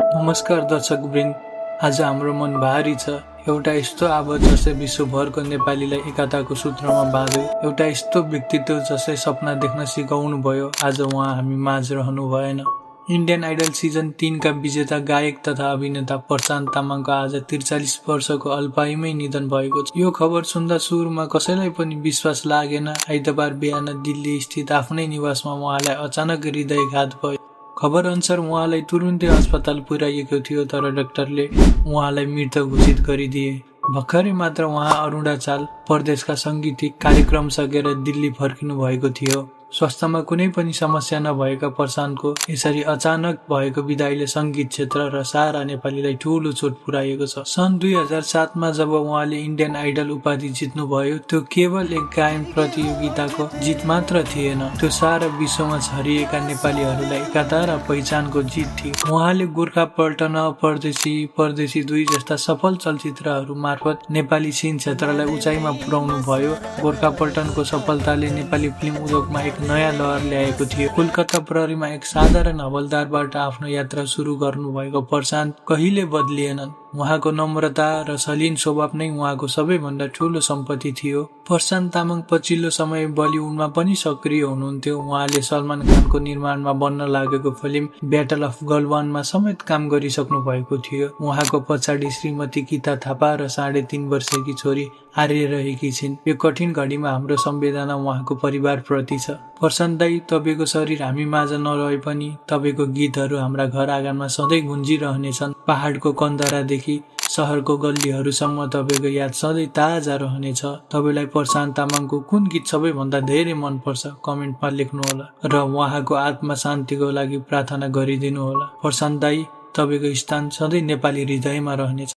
नमस्कार दर्शकवृन्द, आज हाम्रो मन भारी छ। एउटा यस्तो आवाज जसले विश्वभरको नेपालीलाई एकताको सूत्रमा बाँध्यो, एउटा यस्तो व्यक्तित्व जसले सपना देख्न सिकाउनु भयो। आज उहाँ हामी माझ रहनु भएन। इन्डियन आइडल सिजन 3 का विजेता गायक तथा अभिनेता प्रशान्त तामाङको आज 43 वर्षको अल्पायुमै निधन भएको छ। यो खबर सुन्दा सुरुमा कसैलाई पनि विश्वास लागेन। आइतबार बिहान दिल्ली स्थित आफ्नै निवासमा उहाँलाई अचानक हृदयाघात भयो। खबर अनुसार उहाँलाई तुरुन्तै अस्पताल पुर्याइएको थियो, तर डाक्टरले उहाँलाई मृत घोषित गरिदिए। भर्खरै मात्र उहाँ अरुणाचल प्रदेशका सांगीतिक कार्यक्रम सकेर दिल्ली फर्किनु भएको थियो। स्वास्थ्यमा कुनै पनि समस्या नभएका प्रशान्तको यसरी अचानक भएको विदाईले संगीत क्षेत्र र सारा नेपालीलाई ठूलो चोट पुर्याएको छ। सन् 2007 मा जब उहाँले इन्डियन आइडल उपाधि जित्नुभयो, त्यो केवल एक गायन प्रतियोगिताको जित मात्र थिएन, त्यो सारा विश्वमा छरिएका नेपालीहरूलाई एकता र पहिचानको जित थियो। उहाँले गोर्खा पल्टन, परदेशी 2 जस्ता सफल चलचित्रहरू मार्फत नेपाली सिन क्षेत्रलाई उचाइमा पुर्याउनु भयो। गोर्खा पल्टनको सफलताले नेपाली फिल्म उद्योगमा एक नयाँ लहर ल्याएको थियो। कोलकाता प्रहरीमा एक साधारण हवलदारबाट आफ्नो यात्रा सुरु गर्नुभएको प्रशान्त कहिले बदलिएनन्। उहाँको नम्रता र शालीन स्वभाव नै उहाँको सबैभन्दा ठूलो सम्पत्ति थियो। प्रशान्त तामाङ पछिल्लो समय बलिउडमा पनि सक्रिय हुनुहुन्थ्यो। उहाँले सलमान खानको निर्माणमा बन्न लागेको फिल्म ब्याटल अफ गलवानमा समेत काम गरिसक्नु भएको थियो। उहाँको पछाडि श्रीमती गीता थापा र 3.5 वर्षकी छोरी आर्य रहेकी छिन्। यो कठिन घडीमा हाम्रो संवेदना उहाँको परिवार प्रति छ। प्रशान्त दाई, तपाईको शरीर हामी माझ नरहे पनि तपाईको गीतहरू हाम्रा घर आँगनमा सधैँ गुन्जिरहनेछन्। पहाडको कन्दरादेखि शहरको गल्लीहरूसम्म तपाईको याद सधैँ ताजा रहनेछ। तपाईलाई प्रशान्त तामाङको कुन गीत सबैभन्दा धेरै मनपर्छ? कमेन्टमा लेख्नुहोला र उहाँको आत्मा शान्तिको लागि प्रार्थना गरिदिनु होला। प्रशान्त दाई, तपाईको स्थान सधैँ नेपाली हृदयमा रहनेछ।